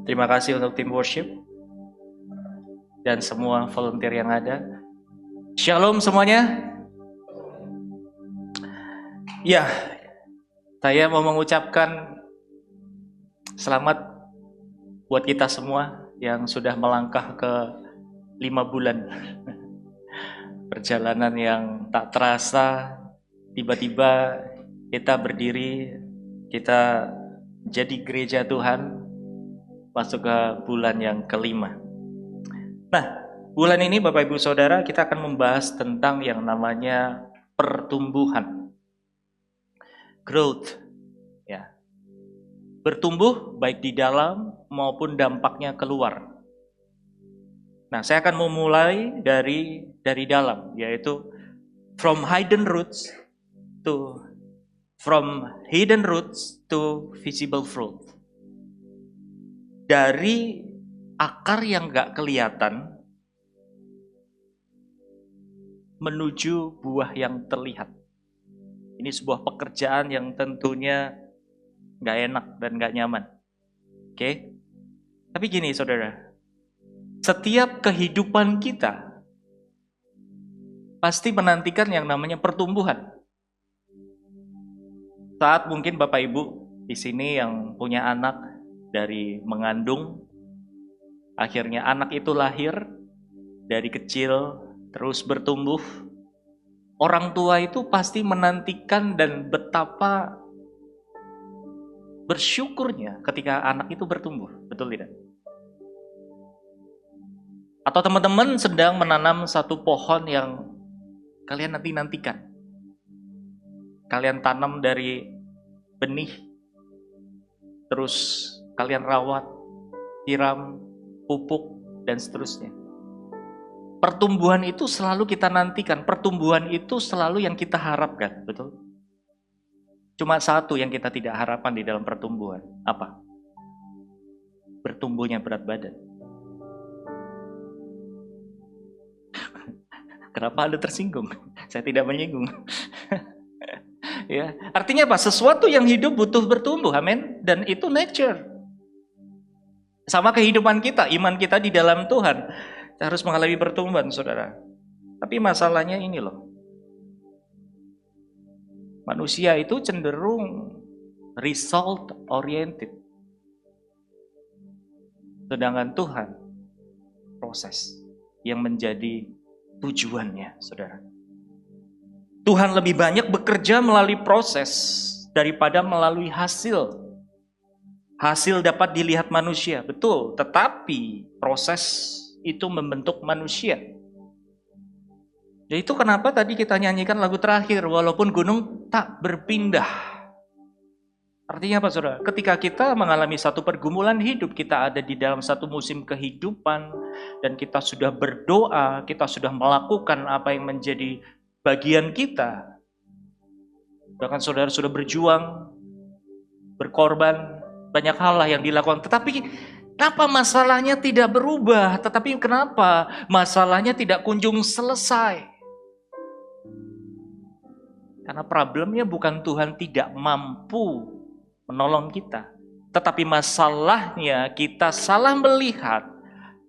Terima kasih untuk tim worship dan semua volunteer yang ada. Shalom semuanya. Ya, saya mau mengucapkan selamat buat kita semua yang sudah melangkah ke 5 bulan. Perjalanan yang tak terasa, tiba-tiba kita berdiri, kita jadi gereja Tuhan, masuk ke bulan yang kelima. Nah, bulan ini Bapak Ibu Saudara kita akan membahas tentang yang namanya pertumbuhan. Growth. Ya. Bertumbuh baik di dalam maupun dampaknya keluar. Nah, saya akan memulai dari dalam, yaitu from hidden roots to visible fruit. Dari akar yang gak kelihatan menuju buah yang terlihat. Ini sebuah pekerjaan yang tentunya gak enak dan gak nyaman. Oke? Tapi gini saudara, setiap kehidupan kita pasti menantikan yang namanya pertumbuhan. Saat mungkin Bapak Ibu di sini yang punya anak dari mengandung, akhirnya anak itu lahir dari kecil terus bertumbuh. Orang tua itu pasti menantikan dan betapa bersyukurnya ketika anak itu bertumbuh, betul tidak? Atau teman-teman sedang menanam satu pohon yang kalian nantikan. Kalian tanam dari benih, terus kalian rawat, siram, pupuk, dan seterusnya. Pertumbuhan itu selalu kita nantikan, pertumbuhan itu selalu yang kita harapkan, betul? Cuma satu yang kita tidak harapkan di dalam pertumbuhan, apa? Bertumbuhnya berat badan. Kenapa Anda tersinggung? Saya tidak menyinggung. Ya, artinya apa? Sesuatu yang hidup butuh bertumbuh, amin. Dan itu nature. Sama kehidupan kita, iman kita di dalam Tuhan. Kita harus mengalami pertumbuhan, saudara. Tapi masalahnya ini loh. Manusia itu cenderung result oriented. Sedangkan Tuhan proses yang menjadi tujuannya, saudara. Tuhan lebih banyak bekerja melalui proses daripada melalui hasil. Hasil dapat dilihat manusia, betul. Tetapi proses itu membentuk manusia. Jadi itu kenapa tadi kita nyanyikan lagu terakhir, walaupun gunung tak berpindah. Artinya apa saudara? Ketika kita mengalami satu pergumulan hidup, kita ada di dalam satu musim kehidupan, dan kita sudah berdoa, kita sudah melakukan apa yang menjadi bagian kita. Bahkan saudara sudah berjuang, berkorban, banyak hal lah yang dilakukan. Tetapi kenapa masalahnya tidak berubah? Tetapi kenapa masalahnya tidak kunjung selesai? Karena problemnya bukan Tuhan tidak mampu menolong kita. Tetapi masalahnya kita salah melihat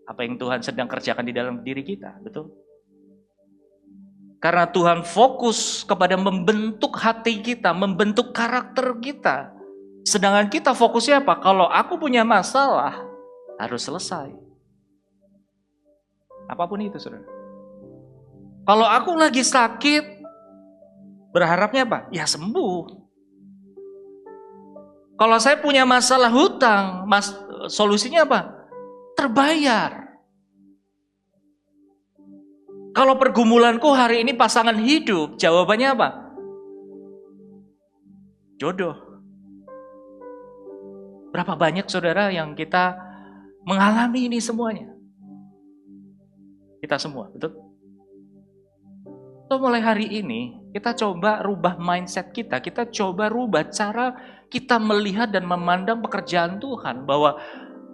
apa yang Tuhan sedang kerjakan di dalam diri kita. Betul? Karena Tuhan fokus kepada membentuk hati kita, membentuk karakter kita. Sedangkan kita fokusnya apa? Kalau aku punya masalah, harus selesai. Apapun itu, saudara. Kalau aku lagi sakit, berharapnya apa? Ya sembuh. Kalau saya punya masalah hutang, solusinya apa? Terbayar. Kalau pergumulanku hari ini pasangan hidup, jawabannya apa? Jodoh. Berapa banyak saudara yang kita mengalami ini semuanya? Kita semua, betul? So, mulai hari ini, kita coba rubah mindset kita. Kita coba rubah cara kita melihat dan memandang pekerjaan Tuhan. Bahwa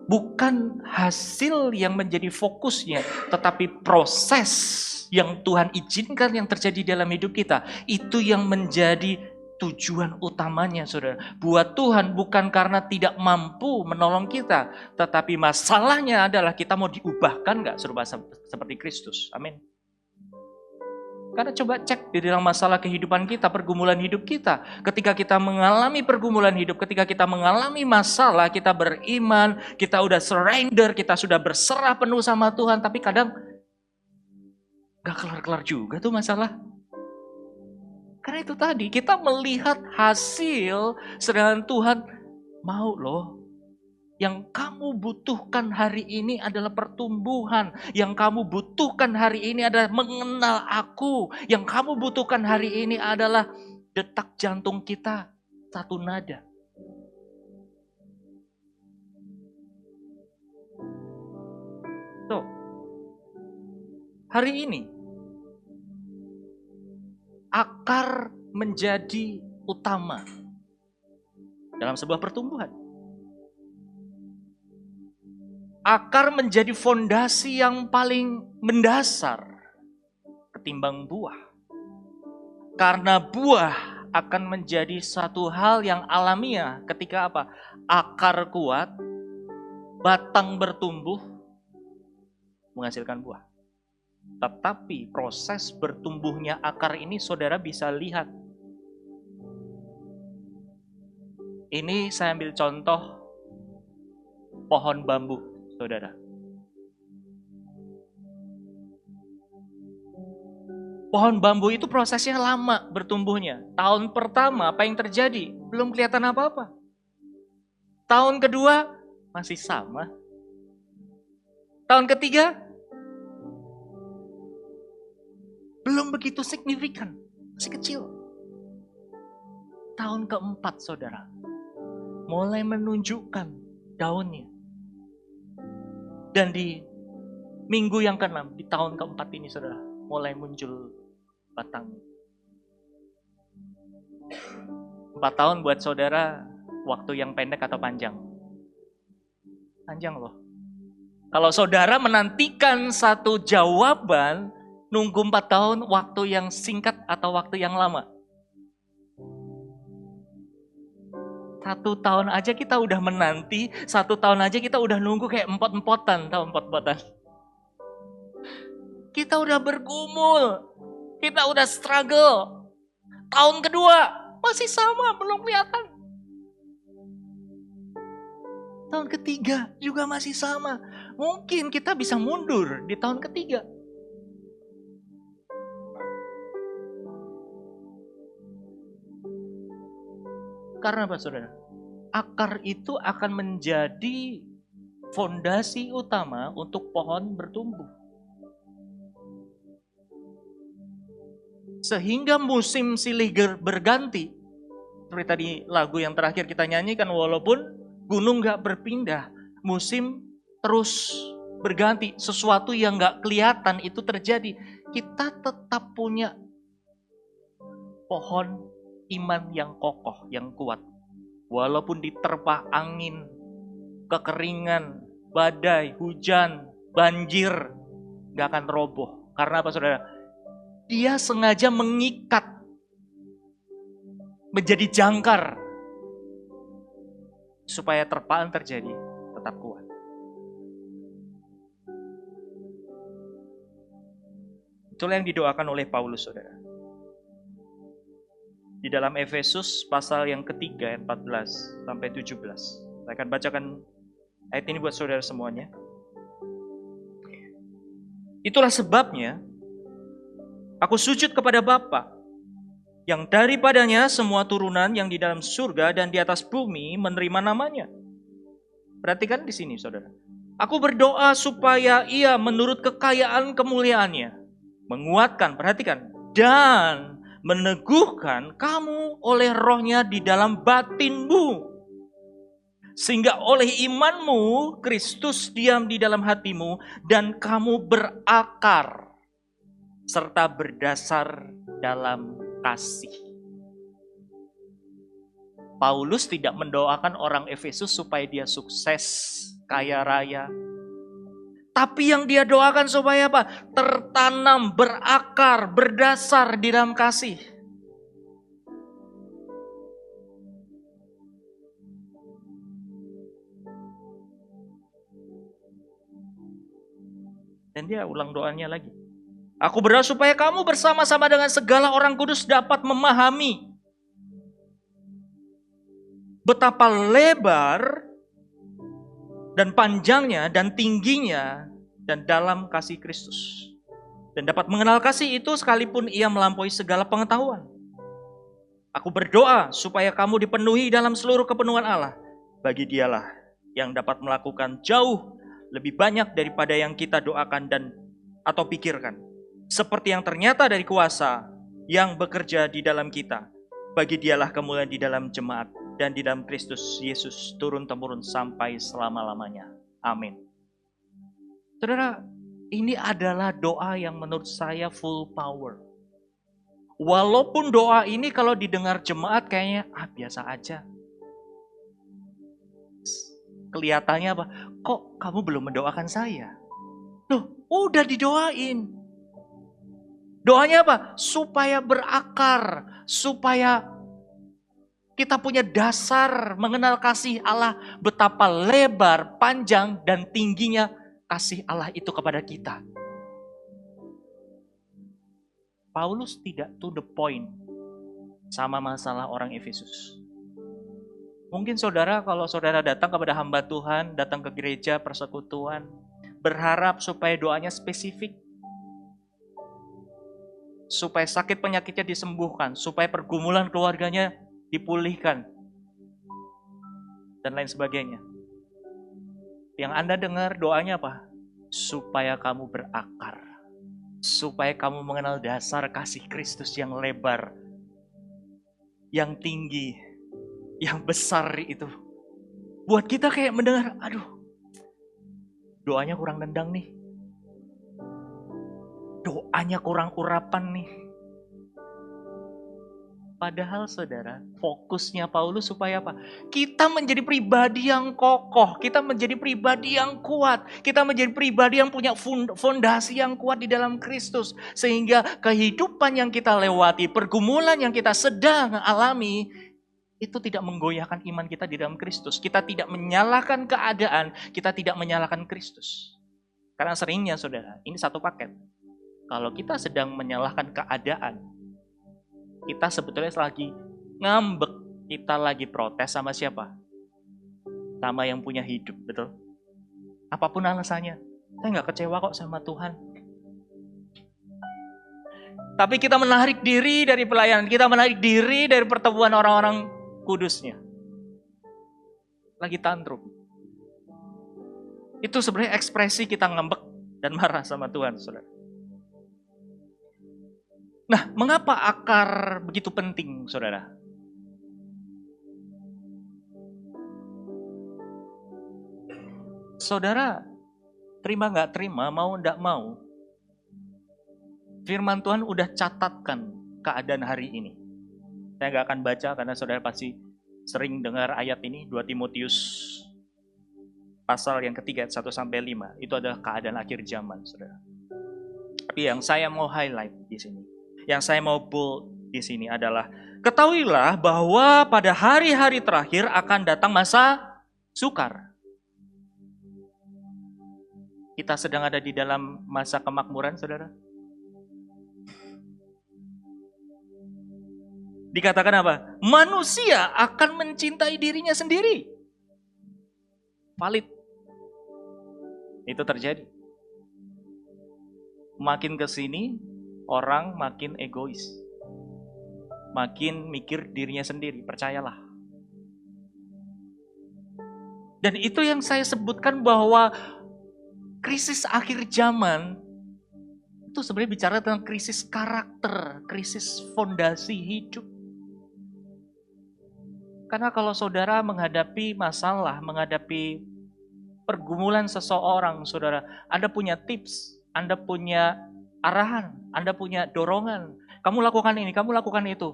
bukan hasil yang menjadi fokusnya, tetapi proses yang Tuhan izinkan yang terjadi dalam hidup kita. Itu yang menjadi tujuan utamanya, saudara. Buat Tuhan bukan karena tidak mampu menolong kita, tetapi masalahnya adalah kita mau diubahkan nggak serupa seperti Kristus. Amin. Karena coba cek di dalam masalah kehidupan kita, pergumulan hidup kita. Ketika kita mengalami pergumulan hidup, ketika kita mengalami masalah, kita beriman, kita udah surrender, kita sudah berserah penuh sama Tuhan. Tapi kadang gak kelar-kelar juga tuh masalah. Karena itu tadi, kita melihat hasil, sedangkan Tuhan mau loh. Yang kamu butuhkan hari ini adalah pertumbuhan. Yang kamu butuhkan hari ini adalah mengenal aku. Yang kamu butuhkan hari ini adalah detak jantung kita satu nada. Tuh, hari ini akar menjadi utama dalam sebuah pertumbuhan. Akar menjadi fondasi yang paling mendasar ketimbang buah. Karena buah akan menjadi satu hal yang alamiah ketika apa? Akar kuat, batang bertumbuh, menghasilkan buah. Tetapi proses bertumbuhnya akar ini saudara bisa lihat. Ini saya ambil contoh pohon bambu. Saudara, pohon bambu itu prosesnya lama bertumbuhnya. Tahun pertama apa yang terjadi? Belum kelihatan apa-apa. Tahun kedua masih sama. Tahun ketiga belum begitu signifikan, masih kecil. Tahun keempat saudara, mulai menunjukkan daunnya. Dan di minggu yang ke-6, di tahun keempat ini saudara, mulai muncul batang. 4 tahun buat saudara, waktu yang pendek atau panjang? Panjang loh. Kalau saudara menantikan satu jawaban, nunggu 4 tahun, waktu yang singkat atau waktu yang lama? 1 tahun aja kita udah menanti, 1 tahun aja kita udah nunggu kayak empot-empotan, tahu empot-empotan? Kita udah bergumul, kita udah struggle. Tahun kedua masih sama, belum kelihatan. Tahun ketiga juga masih sama. Mungkin kita bisa mundur di tahun ketiga. Karena apa saudara? Akar itu akan menjadi fondasi utama untuk pohon bertumbuh. Sehingga musim silih berganti. Seperti tadi lagu yang terakhir kita nyanyikan, walaupun gunung gak berpindah, musim terus berganti. Sesuatu yang gak kelihatan itu terjadi. Kita tetap punya pohon iman yang kokoh, yang kuat. Walaupun diterpa angin, kekeringan, badai, hujan, banjir, gak akan roboh. Karena apa saudara? Dia sengaja mengikat, menjadi jangkar, supaya terpaan terjadi, tetap kuat. Itulah yang didoakan oleh Paulus saudara. Di dalam Efesus pasal yang ketiga ayat 14 sampai 17. Saya akan bacakan ayat ini buat saudara semuanya. Itulah sebabnya aku sujud kepada Bapa, yang daripadanya semua turunan yang di dalam surga dan di atas bumi menerima namanya. Perhatikan di sini saudara. Aku berdoa supaya ia menurut kekayaan kemuliaannya menguatkan, perhatikan, dan meneguhkan kamu oleh rohnya di dalam batinmu. Sehingga oleh imanmu Kristus diam di dalam hatimu dan kamu berakar serta berdasar dalam kasih. Paulus tidak mendoakan orang Efesus supaya dia sukses, kaya raya. Tapi yang dia doakan supaya apa? Tertanam, berakar, berdasar di dalam kasih. Dan dia ulang doanya lagi. Aku berdoa supaya kamu bersama-sama dengan segala orang kudus dapat memahami betapa lebar dan panjangnya dan tingginya dan dalam kasih Kristus. Dan dapat mengenal kasih itu sekalipun ia melampaui segala pengetahuan. Aku berdoa supaya kamu dipenuhi dalam seluruh kepenuhan Allah. Bagi dialah yang dapat melakukan jauh lebih banyak daripada yang kita doakan dan atau pikirkan. Seperti yang ternyata dari kuasa yang bekerja di dalam kita. Bagi dialah kemuliaan di dalam jemaat dan di dalam Kristus Yesus turun-temurun sampai selama-lamanya. Amin. Saudara, ini adalah doa yang menurut saya full power. Walaupun doa ini kalau didengar jemaat kayaknya biasa aja. Kelihatannya apa? Kok kamu belum mendoakan saya? Loh, udah didoain. Doanya apa? Supaya berakar, supaya kita punya dasar mengenal kasih Allah, betapa lebar, panjang, dan tingginya kasih Allah itu kepada kita. Paulus tidak to the point sama masalah orang Efesus. Mungkin saudara, kalau saudara datang kepada hamba Tuhan, datang ke gereja, persekutuan, berharap supaya doanya spesifik. Supaya sakit penyakitnya disembuhkan, supaya pergumulan keluarganya dipulihkan, dan lain sebagainya. Yang Anda dengar doanya apa? Supaya kamu berakar. Supaya kamu mengenal dasar kasih Kristus yang lebar, yang tinggi, yang besar itu. Buat kita kayak mendengar, aduh, doanya kurang nendang nih. Doanya kurang urapan nih. Padahal saudara, fokusnya Paulus supaya apa? Kita menjadi pribadi yang kokoh, kita menjadi pribadi yang kuat, kita menjadi pribadi yang punya fondasi yang kuat di dalam Kristus. Sehingga kehidupan yang kita lewati, pergumulan yang kita sedang alami, itu tidak menggoyahkan iman kita di dalam Kristus. Kita tidak menyalahkan keadaan, kita tidak menyalahkan Kristus. Karena seringnya saudara, ini satu paket. Kalau kita sedang menyalahkan keadaan, kita sebetulnya lagi ngambek, kita lagi protes sama siapa? Sama yang punya hidup, betul? Apapun alasannya, saya nggak kecewa kok sama Tuhan. Tapi kita menarik diri dari pelayanan, kita menarik diri dari pertemuan orang-orang kudusnya. Lagi tantrum. Itu sebenarnya ekspresi kita ngambek dan marah sama Tuhan, saudara. Nah, mengapa akar begitu penting, saudara? Saudara, terima nggak terima, mau nggak mau, firman Tuhan udah catatkan keadaan hari ini. Saya nggak akan baca karena saudara pasti sering dengar ayat ini, 2 Timotius pasal yang ketiga, 1-5. Itu adalah keadaan akhir zaman, saudara. Tapi yang saya mau highlight di sini, yang saya mau bold di sini adalah, ketahuilah bahwa pada hari-hari terakhir akan datang masa sukar. Kita sedang ada di dalam masa kemakmuran, saudara. Dikatakan apa? Manusia akan mencintai dirinya sendiri. Valid. Itu terjadi. Makin ke sini, orang makin egois. Makin mikir dirinya sendiri, percayalah. Dan itu yang saya sebutkan bahwa krisis akhir zaman itu sebenarnya bicara tentang krisis karakter, krisis fondasi hidup. Karena kalau saudara menghadapi masalah, menghadapi pergumulan seseorang, saudara, Anda punya tips, Anda punya arahan, Anda punya dorongan. Kamu lakukan ini, kamu lakukan itu.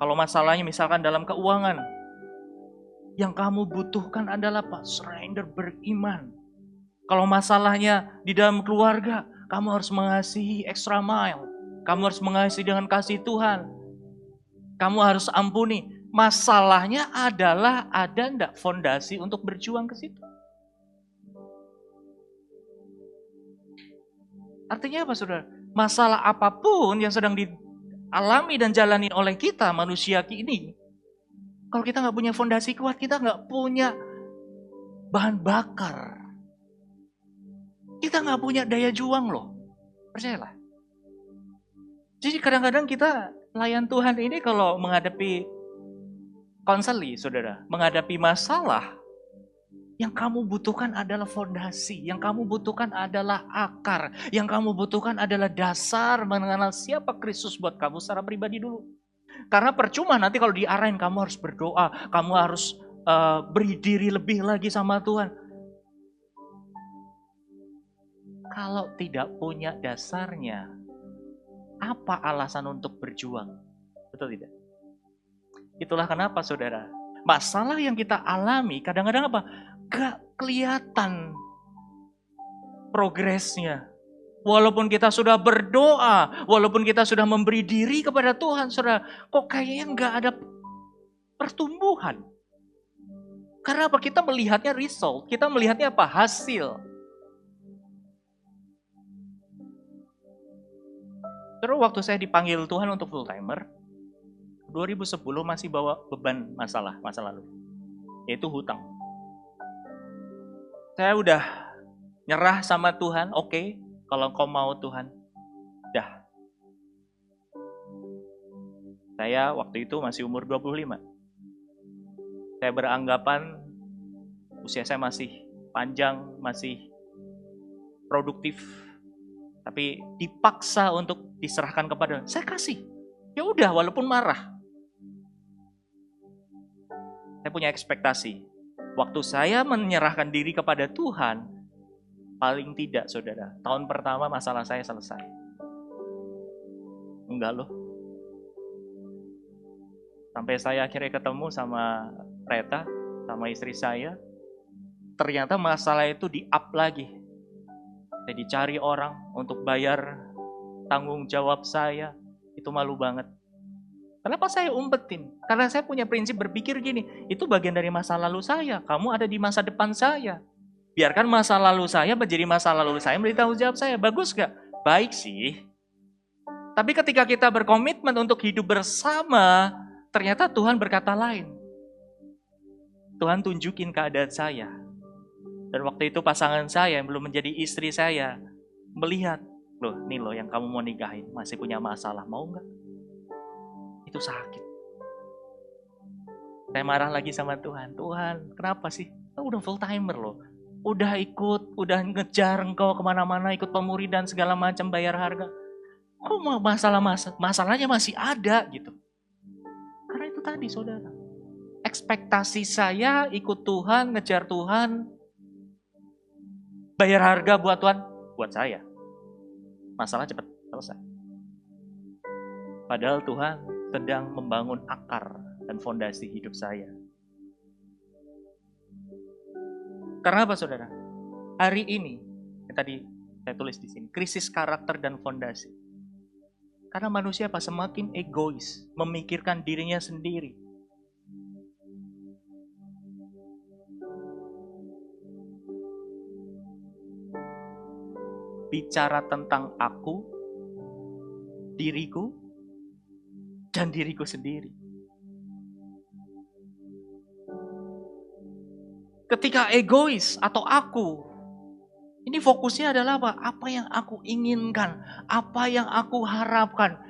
Kalau masalahnya misalkan dalam keuangan, yang kamu butuhkan adalah apa? Surrender, beriman. Kalau masalahnya di dalam keluarga, kamu harus mengasihi extra mile. Kamu harus mengasihi dengan kasih Tuhan. Kamu harus ampuni. Masalahnya adalah ada enggak fondasi untuk berjuang ke situ. Artinya apa saudara? Masalah apapun yang sedang dialami dan jalani oleh kita manusia ini, kalau kita nggak punya fondasi kuat, kita nggak punya bahan bakar. Kita nggak punya daya juang loh. Percayalah. Jadi kadang-kadang kita layan Tuhan ini kalau menghadapi konseli, saudara, menghadapi masalah, yang kamu butuhkan adalah fondasi, yang kamu butuhkan adalah akar, yang kamu butuhkan adalah dasar mengenal siapa Kristus buat kamu secara pribadi dulu. Karena percuma nanti kalau diarahin kamu harus berdoa, kamu harus beri diri lebih lagi sama Tuhan. Kalau tidak punya dasarnya, apa alasan untuk berjuang? Betul tidak? Itulah kenapa saudara, masalah yang kita alami kadang-kadang apa? Gak kelihatan progresnya. Walaupun kita sudah berdoa, walaupun kita sudah memberi diri kepada Tuhan, saudara, kok kayaknya gak ada pertumbuhan. Karena apa? Kita melihatnya result, kita melihatnya apa? Hasil. Terus waktu saya dipanggil Tuhan untuk full timer, 2010 masih bawa beban masa lalu, yaitu hutang. Saya udah nyerah sama Tuhan, oke, kalau kau mau Tuhan, dah. Saya waktu itu masih umur 25. Saya beranggapan usia saya masih panjang, masih produktif, tapi dipaksa untuk diserahkan kepada, saya kasih. Ya udah, walaupun marah. Saya punya ekspektasi. Waktu saya menyerahkan diri kepada Tuhan, paling tidak saudara, tahun pertama masalah saya selesai. Enggak loh. Sampai saya akhirnya ketemu sama Reta, sama istri saya, ternyata masalah itu di-up lagi. Saya dicari orang untuk bayar tanggung jawab saya, itu malu banget. Kenapa saya umpetin? Karena saya punya prinsip berpikir gini, itu bagian dari masa lalu saya, kamu ada di masa depan saya. Biarkan masa lalu saya menjadi masa lalu saya, menjadi tanggung jawab saya. Bagus gak? Baik sih. Tapi ketika kita berkomitmen untuk hidup bersama, ternyata Tuhan berkata lain. Tuhan tunjukin keadaan saya. Dan waktu itu pasangan saya yang belum menjadi istri saya, melihat, loh nih loh yang kamu mau nikahin, masih punya masalah, mau gak? Itu sakit. Saya marah lagi sama Tuhan. Tuhan, kenapa sih? Udah full timer loh. Udah ikut, udah ngejar engkau kemana-mana, ikut pemuridan segala macam, bayar harga. Kok masalahnya masih ada gitu. Karena itu tadi saudara. Ekspektasi saya ikut Tuhan, ngejar Tuhan, bayar harga buat Tuhan, buat saya. Masalah cepat selesai. Padahal Tuhan sedang membangun akar dan fondasi hidup saya. Karena apa saudara? Hari ini, yang tadi saya tulis di sini, krisis karakter dan fondasi. Karena manusia apa? Semakin egois, memikirkan dirinya sendiri. Bicara tentang aku, diriku, dan diriku sendiri. Ketika egois atau aku, ini fokusnya adalah apa? Apa yang aku inginkan, apa yang aku harapkan,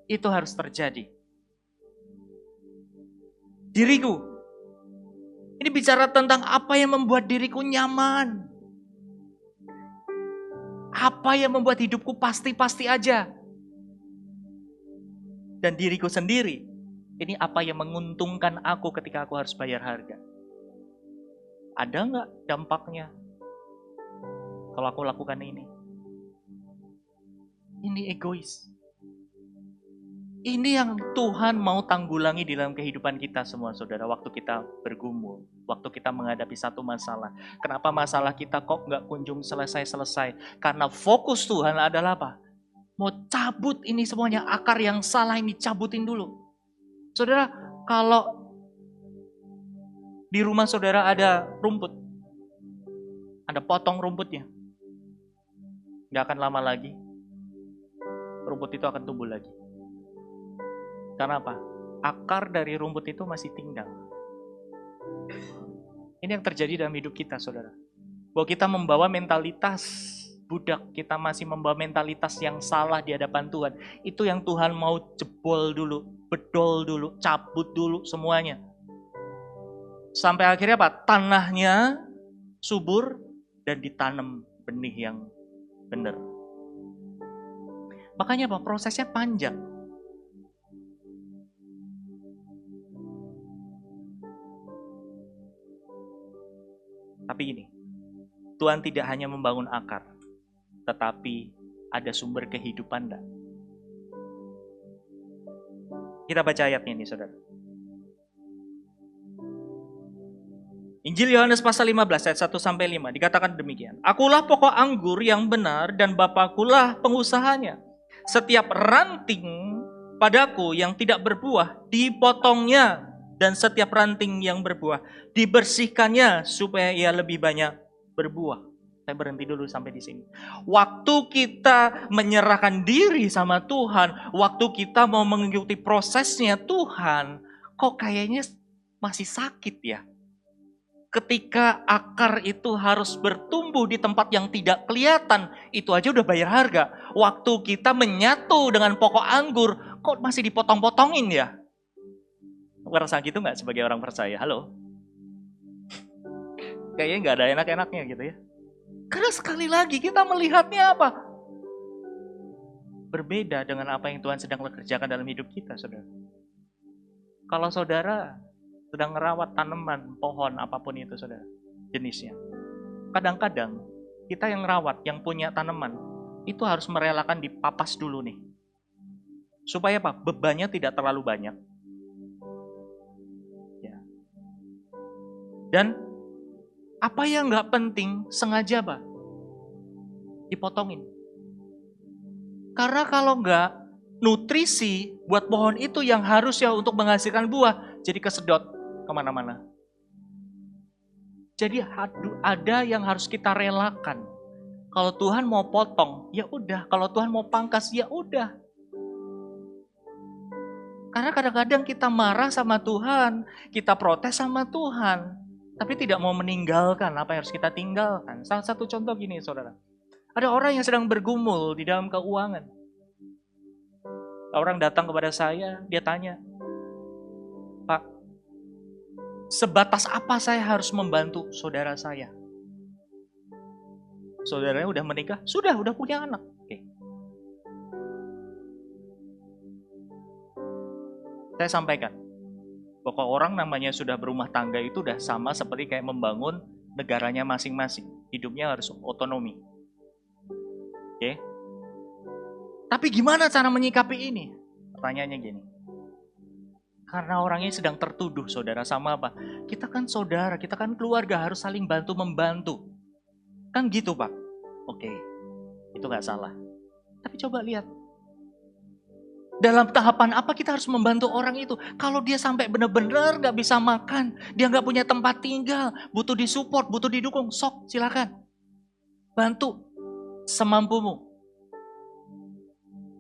itu harus terjadi. Diriku, ini bicara tentang apa yang membuat diriku nyaman. Apa yang membuat hidupku pasti-pasti aja. Dan diriku sendiri, ini apa yang menguntungkan aku ketika aku harus bayar harga. Ada nggak dampaknya kalau aku lakukan ini? Ini egois. Ini yang Tuhan mau tanggulangi di dalam kehidupan kita semua saudara. Waktu kita bergumul, waktu kita menghadapi satu masalah. Kenapa masalah kita kok nggak kunjung selesai-selesai? Karena fokus Tuhan adalah apa? Mau cabut ini semuanya, akar yang salah ini cabutin dulu. Saudara, kalau di rumah saudara ada rumput, Anda potong rumputnya, gak akan lama lagi rumput itu akan tumbuh lagi. Karena apa? Akar dari rumput itu masih tinggal. Ini yang terjadi dalam hidup kita, saudara. Bahwa kita membawa mentalitas budak, kita masih membawa mentalitas yang salah di hadapan Tuhan. Itu yang Tuhan mau jebol dulu, bedol dulu, cabut dulu semuanya. Sampai akhirnya apa? Tanahnya subur dan ditanam benih yang benar. Makanya apa? Prosesnya panjang. Tapi ini, Tuhan tidak hanya membangun akar, tetapi ada sumber kehidupan. Enggak? Kita baca ayatnya ini, saudara. Injil Yohanes pasal 15 ayat 1-5 dikatakan demikian. Akulah pokok anggur yang benar dan Bapakulah pengusahanya. Setiap ranting padaku yang tidak berbuah dipotongnya, dan setiap ranting yang berbuah dibersihkannya supaya ia lebih banyak berbuah. Saya berhenti dulu sampai di sini. Waktu kita menyerahkan diri sama Tuhan, waktu kita mau mengikuti prosesnya Tuhan, kok kayaknya masih sakit ya? Ketika akar itu harus bertumbuh di tempat yang tidak kelihatan, itu aja udah bayar harga. Waktu kita menyatu dengan pokok anggur, kok masih dipotong-potongin ya? Ngerasa gitu nggak sebagai orang percaya? Halo? Kayaknya nggak ada enak-enaknya gitu ya. Karena sekali lagi kita melihatnya apa? Berbeda dengan apa yang Tuhan sedang kerjakan dalam hidup kita, saudara. Kalau saudara sedang merawat tanaman, pohon, apapun itu, saudara, jenisnya. Kadang-kadang kita yang merawat, yang punya tanaman, itu harus merelakan dipapas dulu nih. Supaya apa? Bebannya tidak terlalu banyak. Ya. Dan apa yang nggak penting, sengaja apa? Dipotongin. Karena kalau nggak, nutrisi buat pohon itu yang harusnya untuk menghasilkan buah, jadi kesedot kemana-mana. Jadi ada yang harus kita relakan. Kalau Tuhan mau potong, ya udah. Kalau Tuhan mau pangkas, ya udah. Karena kadang-kadang kita marah sama Tuhan, kita protes sama Tuhan, tapi tidak mau meninggalkan apa yang harus kita tinggalkan. Salah satu contoh gini, saudara. Ada orang yang sedang bergumul di dalam keuangan. Orang datang kepada saya, dia tanya, Pak, sebatas apa saya harus membantu saudara saya? Saudaranya udah menikah? Sudah punya anak. Oke. Saya sampaikan, pokok orang namanya sudah berumah tangga itu udah sama seperti kayak membangun negaranya masing-masing. Hidupnya harus otonomi. Oke. Tapi gimana cara menyikapi ini? Pertanyaannya gini. Karena orangnya sedang tertuduh, saudara, sama apa? Kita kan saudara, kita kan keluarga, harus saling bantu-membantu. Kan gitu, Pak? Oke, itu gak salah. Tapi coba lihat. Dalam tahapan apa kita harus membantu orang itu? Kalau dia sampai benar-benar gak bisa makan, dia gak punya tempat tinggal, butuh disupport, butuh didukung, sok silakan. Bantu semampumu.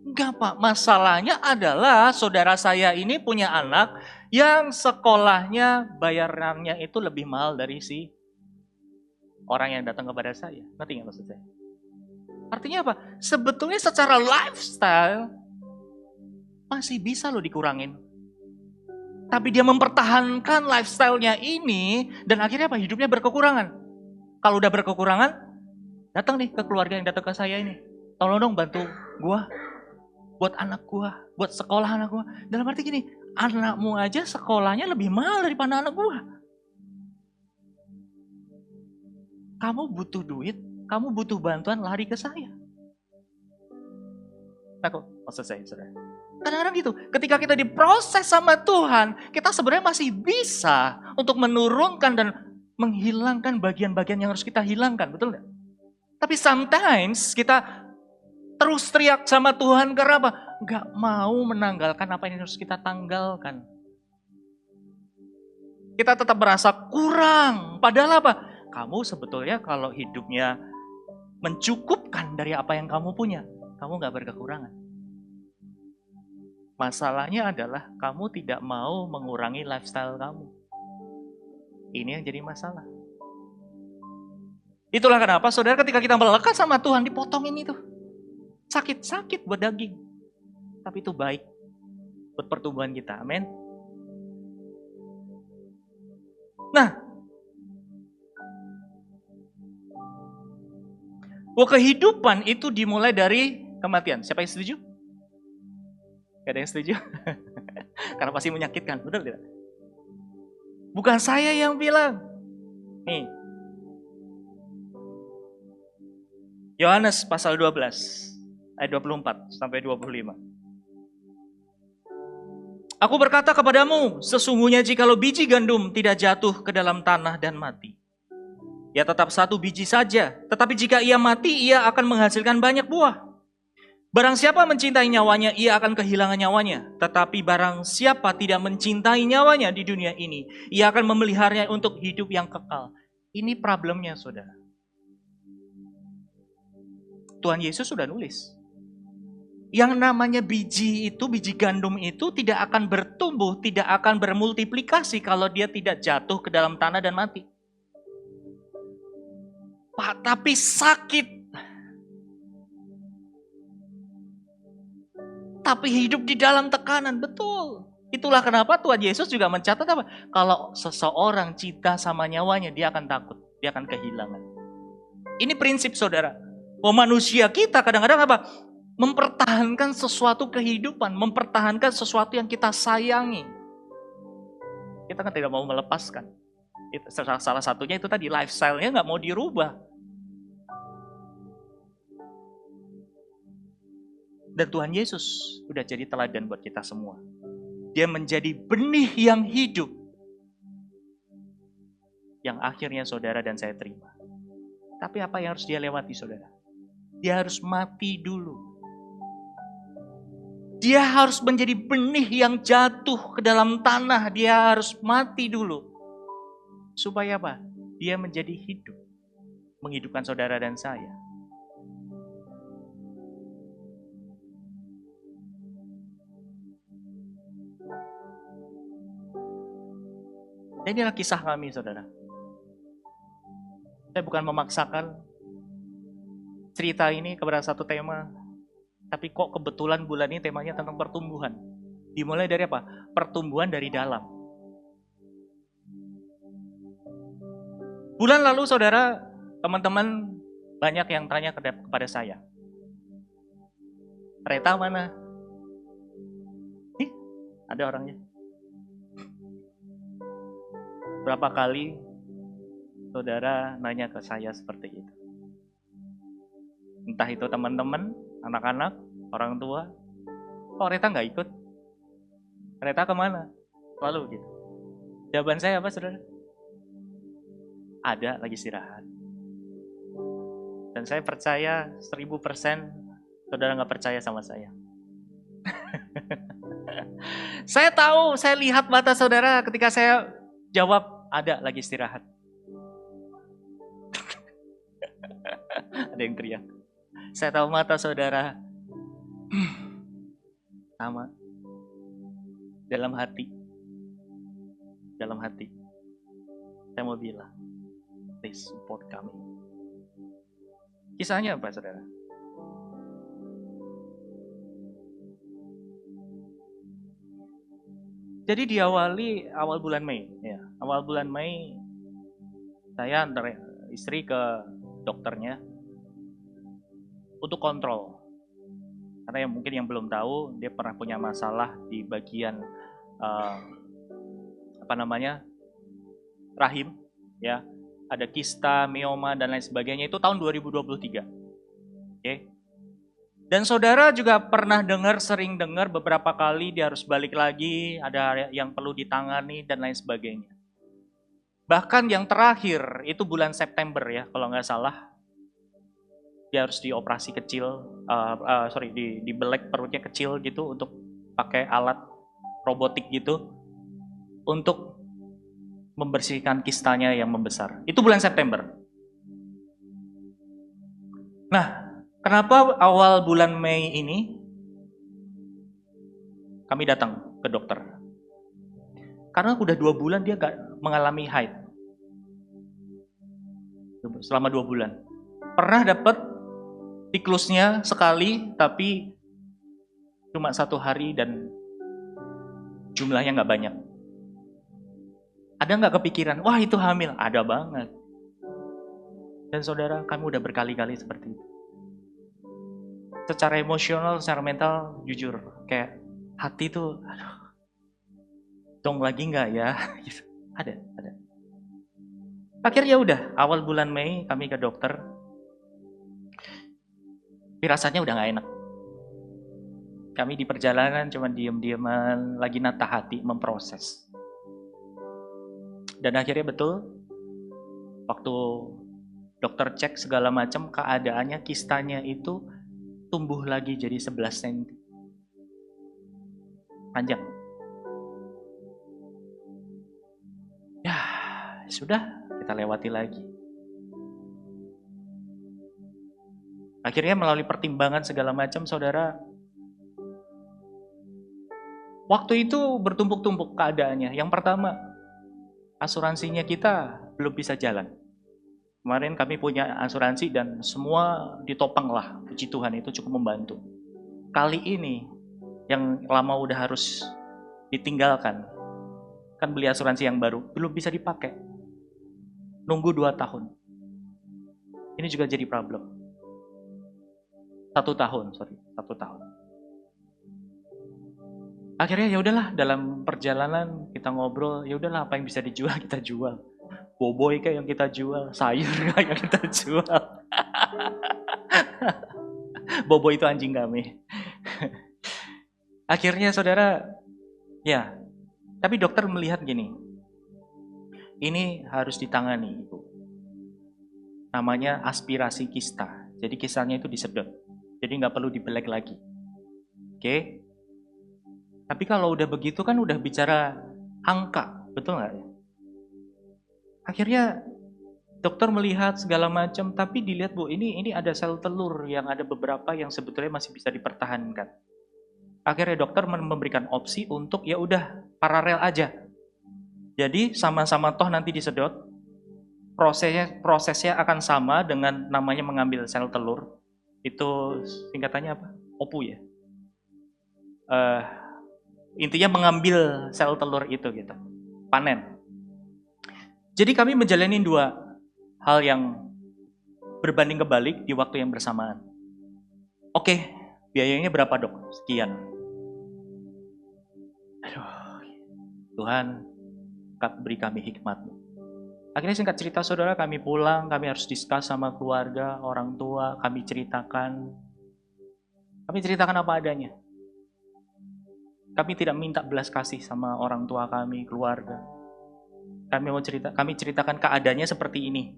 Enggak, Pak, masalahnya adalah saudara saya ini punya anak yang sekolahnya bayarannya itu lebih mahal dari si orang yang datang kepada saya. Ngerti nggak maksud saya? Artinya apa? Sebetulnya secara lifestyle masih bisa loh dikurangin. Tapi dia mempertahankan lifestyle-nya ini dan akhirnya apa? Hidupnya berkekurangan. Kalau udah berkekurangan, datang nih ke keluarga yang datang ke saya ini. Tolong dong bantu gua. Buat anak gua, buat sekolah anak gua. Dalam arti gini, anakmu aja sekolahnya lebih mahal daripada anak gua. Kamu butuh duit, kamu butuh bantuan, lari ke saya. Aku, maksud saya, saudara. Kadang-kadang gitu, ketika kita diproses sama Tuhan, kita sebenarnya masih bisa untuk menurunkan dan menghilangkan bagian-bagian yang harus kita hilangkan, betul nggak? Tapi sometimes kita terus teriak sama Tuhan karena apa? Gak mau menanggalkan apa yang harus kita tanggalkan. Kita tetap merasa kurang. Padahal apa? Kamu sebetulnya kalau hidupnya mencukupkan dari apa yang kamu punya, kamu gak berkekurangan. Masalahnya adalah kamu tidak mau mengurangi lifestyle kamu. Ini yang jadi masalah. Itulah kenapa saudara ketika kita melekat sama Tuhan dipotongin itu. Sakit-sakit buat daging. Tapi itu baik buat pertumbuhan kita. Amin. Nah, kehidupan itu dimulai dari kematian. Siapa yang setuju? Gak ada yang setuju? Karena pasti menyakitkan, betul tidak? Bukan saya yang bilang. Nih. Yohanes pasal 12, ayat 24 sampai 25. Aku berkata kepadamu, sesungguhnya jikalau biji gandum tidak jatuh ke dalam tanah dan mati, ia tetap satu biji saja. Tetapi jika ia mati, ia akan menghasilkan banyak buah. Barang siapa mencintai nyawanya, ia akan kehilangan nyawanya. Tetapi barang siapa tidak mencintai nyawanya di dunia ini, ia akan memeliharanya untuk hidup yang kekal. Ini problemnya, saudara. Tuhan Yesus sudah nulis. Yang namanya biji itu, biji gandum itu tidak akan bertumbuh, tidak akan bermultiplikasi kalau dia tidak jatuh ke dalam tanah dan mati. Pak, tapi sakit. Tapi hidup di dalam tekanan, betul. Itulah kenapa Tuhan Yesus juga mencatat apa? Kalau seseorang cinta sama nyawanya, dia akan takut, dia akan kehilangan. Ini prinsip saudara. Manusia kita kadang-kadang apa? Mempertahankan sesuatu kehidupan, mempertahankan sesuatu yang kita sayangi. Kita kan tidak mau melepaskan. Salah satunya itu tadi, lifestyle-nya nggak mau dirubah. Dan Tuhan Yesus udah jadi teladan buat kita semua. Dia menjadi benih yang hidup, yang akhirnya saudara dan saya terima. Tapi apa yang harus dia lewati, saudara? Dia harus mati dulu. Dia harus menjadi benih yang jatuh ke dalam tanah. Dia harus mati dulu. Supaya apa? Dia menjadi hidup. Menghidupkan saudara dan saya. Dan inilah kisah kami, saudara. Saya bukan memaksakan cerita ini kepada satu tema, tapi kok kebetulan bulan ini temanya tentang pertumbuhan. Dimulai dari apa? Pertumbuhan dari dalam. Bulan lalu saudara, teman-teman banyak yang tanya kepada saya. Reta mana? Nih, ada orangnya. Berapa kali saudara nanya ke saya seperti itu? Entah itu teman-teman, anak-anak, orang tua. Oh, Reta nggak ikut? Reta kemana? Lalu gitu. Jawaban saya apa, saudara? Ada, lagi istirahat. Dan saya percaya 1000% saudara nggak percaya sama saya. Saya tahu, saya lihat mata saudara ketika saya jawab, ada, lagi istirahat. Ada yang teriak. Saya tahu mata saudara sama dalam hati. Dalam hati. Saya mau bilang, please support kami. Kisahnya apa, saudara? Jadi diawali awal bulan Mei, ya. Awal bulan Mei saya antar istri ke dokternya untuk kontrol. Karena mungkin yang belum tahu, dia pernah punya masalah di bagian rahim, ya. Ada kista, mioma dan lain sebagainya, itu tahun 2023. Oke. Dan saudara juga pernah sering dengar beberapa kali dia harus balik lagi, ada yang perlu ditangani dan lain sebagainya. Bahkan yang terakhir itu bulan September ya, kalau nggak salah. Dia harus dioperasi kecil, dibelek perutnya kecil gitu untuk pakai alat robotik gitu untuk membersihkan kistanya yang membesar. Itu bulan September. Nah, kenapa awal bulan Mei ini Kami datang ke dokter. Karena udah 2 bulan dia gak mengalami haid. Selama 2 bulan. Pernah dapat siklusnya sekali, tapi cuma 1 hari dan jumlahnya gak banyak. Ada gak kepikiran, wah itu hamil? Ada banget. Dan saudara, kami udah berkali-kali seperti itu. Secara emosional, secara mental, jujur, kayak hati tuh, aduh, dong lagi nggak ya? Ada. Akhirnya udah, awal bulan Mei kami ke dokter. Firasatnya udah nggak enak. Kami di perjalanan cuma diem-dieman, lagi nata hati, memproses. Dan akhirnya betul, waktu dokter cek segala macam, keadaannya kistanya itu tumbuh lagi jadi 11 cm. Panjang. Ya, sudah, kita lewati lagi. Akhirnya melalui pertimbangan segala macam, saudara, waktu itu bertumpuk-tumpuk keadaannya. Yang pertama, asuransinya kita belum bisa jalan. Kemarin kami punya asuransi dan semua ditopang lah. Puji Tuhan, itu cukup membantu. Kali ini yang lama udah harus ditinggalkan. Kan beli asuransi yang baru, belum bisa dipakai. Nunggu 2 tahun. Ini juga jadi problem. 1 tahun. Akhirnya ya udahlah, dalam perjalanan kita ngobrol, ya udahlah apa yang bisa dijual kita jual. Boboy kayak yang kita jual, sayur kayak yang kita jual. Bobo itu anjing kami. Akhirnya saudara, ya, tapi dokter melihat gini, ini harus ditangani, Ibu. Namanya aspirasi kista. Jadi kistanya itu disedot. Jadi nggak perlu dibelek lagi. Oke? Tapi kalau udah begitu kan udah bicara angka, betul nggak ya? Akhirnya dokter melihat segala macam, tapi dilihat Bu, ini ada sel telur yang ada beberapa yang sebetulnya masih bisa dipertahankan. Akhirnya dokter memberikan opsi untuk ya udah paralel aja. Jadi sama-sama toh nanti disedot, prosesnya akan sama dengan namanya mengambil sel telur. Itu singkatannya apa? OPU ya. Intinya mengambil sel telur itu gitu, panen. Jadi kami menjalani 2 hal yang berbanding kebalik di waktu yang bersamaan. Oke, biayanya berapa dok? Sekian. Aduh, Tuhan, beri kami hikmat. Akhirnya singkat cerita saudara, kami pulang, kami harus diskus sama keluarga, orang tua, kami ceritakan apa adanya. Kami tidak minta belas kasih sama orang tua kami, keluarga. Kami ceritakan keadaannya seperti ini.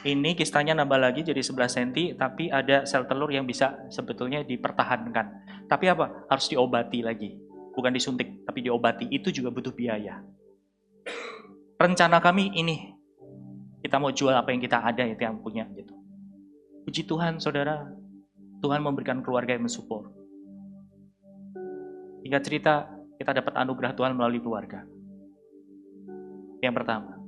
Ini kistanya nambah lagi jadi 11 cm, tapi ada sel telur yang bisa sebetulnya dipertahankan. Tapi apa? Harus diobati lagi. Bukan disuntik, tapi diobati. Itu juga butuh biaya. Rencana kami ini, kita mau jual apa yang kita ada, itu yang punya. Gitu. Puji Tuhan, saudara, Tuhan memberikan keluarga yang mensupport. Hingga cerita, kita dapat anugerah Tuhan melalui keluarga. Yang pertama.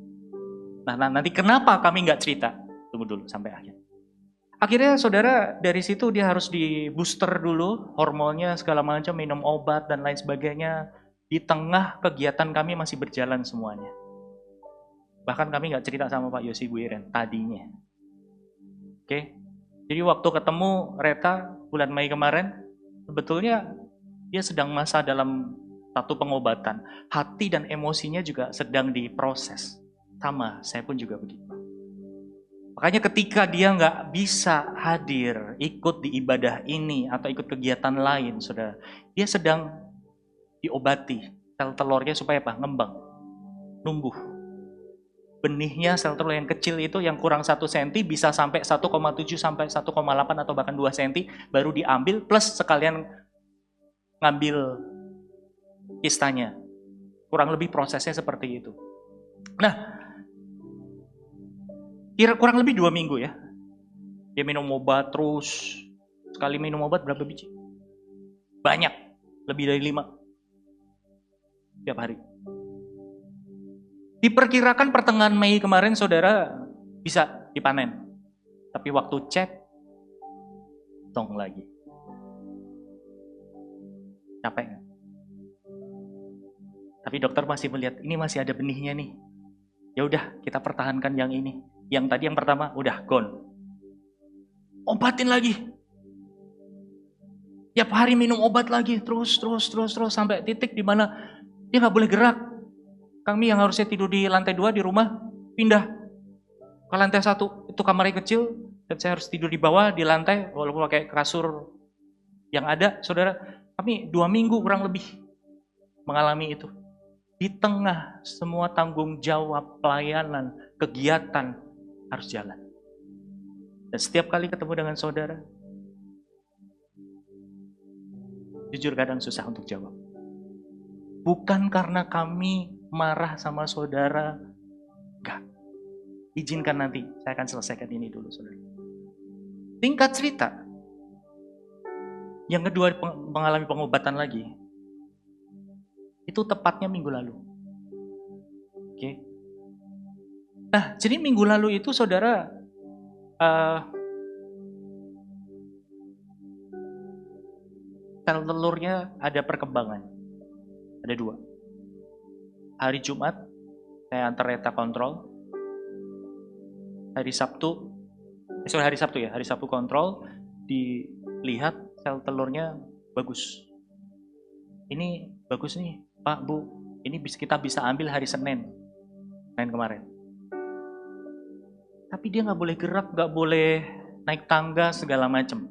Nah, nanti kenapa kami nggak cerita? Tunggu dulu sampai akhir. Akhirnya saudara, dari situ dia harus di booster dulu, hormonnya segala macam, minum obat dan lain sebagainya. Di tengah kegiatan kami masih berjalan semuanya. Bahkan kami nggak cerita sama Pak Yosi Buiren tadinya. Oke, jadi waktu ketemu Reta bulan Mei kemarin, sebetulnya dia sedang masa dalam satu pengobatan. Hati dan emosinya juga sedang diproses. Sama, saya pun juga begitu. Makanya ketika dia nggak bisa hadir, ikut di ibadah ini, atau ikut kegiatan lain, saudara, dia sedang diobati. Sel telurnya supaya apa? Ngembang, numbuh. Benihnya sel telur yang kecil itu yang kurang 1 cm bisa sampai 1,7 sampai 1,8 atau bahkan 2 cm baru diambil, plus sekalian ngambil kistanya. Kurang lebih prosesnya seperti itu. Nah, kurang lebih 2 minggu ya. Dia minum obat terus. Sekali minum obat berapa biji? Banyak. Lebih dari 5. tiap hari. Diperkirakan pertengahan Mei kemarin saudara bisa dipanen. Tapi waktu cek, tong lagi. Capek nggak? Tapi dokter masih melihat, ini masih ada benihnya nih. Ya udah, kita pertahankan yang ini. Yang tadi yang pertama udah gone. Obatin lagi. Tiap hari minum obat lagi, terus sampai titik di mana dia nggak boleh gerak. Kami yang harusnya tidur di lantai 2 di rumah pindah ke lantai 1. Itu kamarnya kecil dan saya harus tidur di bawah di lantai walaupun pakai kasur yang ada, saudara. Kami 2 minggu kurang lebih mengalami itu. Di tengah semua tanggung jawab, pelayanan, kegiatan harus jalan. Dan setiap kali ketemu dengan saudara, jujur kadang susah untuk jawab. Bukan karena kami marah sama saudara, enggak. Izinkan nanti, saya akan selesaikan ini dulu, saudara. Singkat cerita, yang kedua mengalami pengobatan lagi, itu tepatnya minggu lalu. Oke. Nah, jadi minggu lalu itu saudara, sel telurnya ada perkembangan. Ada 2. Hari Jumat, saya antar reta kontrol. Hari Sabtu kontrol, dilihat sel telurnya bagus. Ini bagus nih, Pak, Bu. Ini kita bisa ambil hari Senin kemarin. Tapi dia nggak boleh gerak, nggak boleh naik tangga segala macam.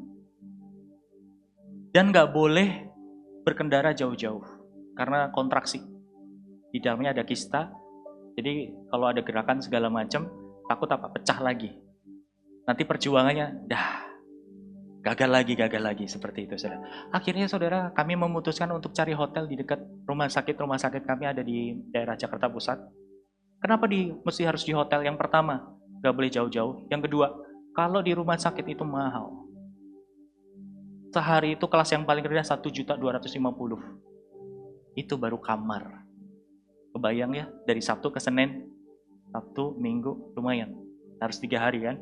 Dan nggak boleh berkendara jauh-jauh. Karena kontraksi. Di dalamnya ada kista. Jadi kalau ada gerakan segala macam, takut apa? Pecah lagi. Nanti perjuangannya, gagal lagi seperti itu, saudara. Akhirnya saudara, kami memutuskan untuk cari hotel di dekat rumah sakit. Rumah sakit kami ada di daerah Jakarta Pusat. Kenapa mesti harus di hotel? Yang pertama, gak boleh jauh-jauh. Yang kedua, kalau di rumah sakit itu mahal. Sehari itu kelas yang paling rendah 1.250.000. Itu baru kamar. Kebayang ya, dari Sabtu ke Senin, Sabtu, Minggu, lumayan. Harus 3 hari kan.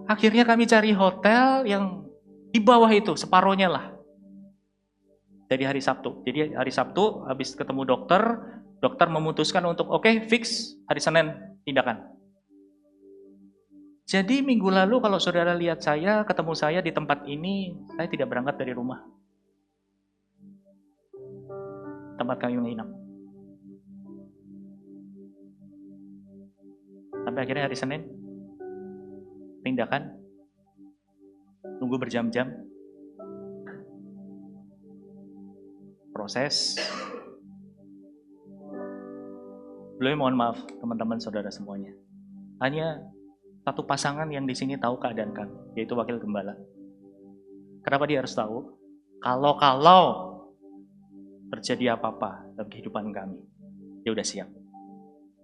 Akhirnya kami cari hotel yang di bawah itu, separohnya lah. Dari hari Sabtu. Jadi hari Sabtu habis ketemu dokter memutuskan untuk oke, fix hari Senin tindakan. Jadi minggu lalu kalau saudara lihat saya, ketemu saya di tempat ini, saya tidak berangkat dari rumah. Tempat kami menginap. Sampai akhirnya hari Senin, tindakan, tunggu berjam-jam, proses. Belum, mohon maaf teman-teman saudara semuanya. Hanya satu pasangan yang di sini tahu keadaan kami, yaitu wakil gembala. Kenapa dia harus tahu? Kalau terjadi apa-apa dalam kehidupan kami, dia udah siap.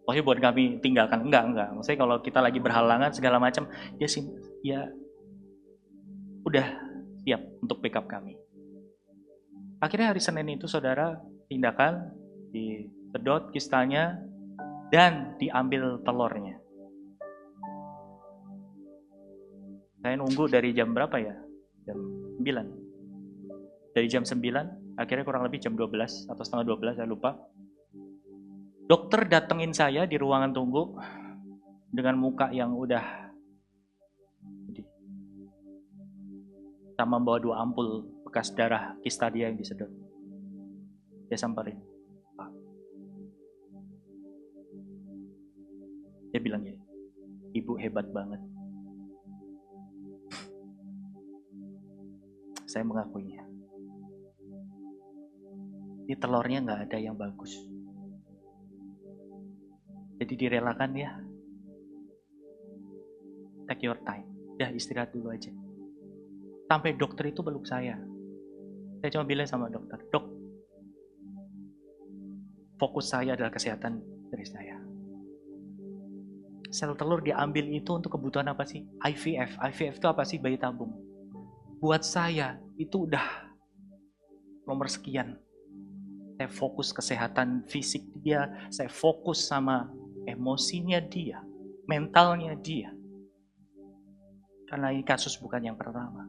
Pokoknya buat kami tinggalkan, enggak. Maksudnya kalau kita lagi berhalangan segala macam, ya udah siap untuk backup kami. Akhirnya hari Senin itu saudara tindakan, disedot kistanya dan diambil telurnya. Saya nunggu dari jam berapa ya? Jam 9. Dari jam 9, akhirnya kurang lebih jam 12 atau setengah 12, saya lupa. Dokter datengin saya di ruangan tunggu dengan muka yang udah sama membawa 2 ampul bekas darah kista dia yang disedot. Dia samperin, Pak. Dia bilang gini, Ibu hebat banget. Saya mengakuinya. Ini telurnya nggak ada yang bagus. Jadi direlakan ya. Take your time. Udah istirahat dulu aja. Sampai dokter itu peluk saya. Saya cuma bilang sama dokter, Dok, fokus saya adalah kesehatan dari saya. Sel telur diambil itu untuk kebutuhan apa sih? IVF. IVF itu apa sih? Bayi tabung. Buat saya itu udah nomor sekian. Saya fokus kesehatan fisik dia, saya fokus sama emosinya dia, mentalnya dia. Karena ini kasus bukan yang pertama.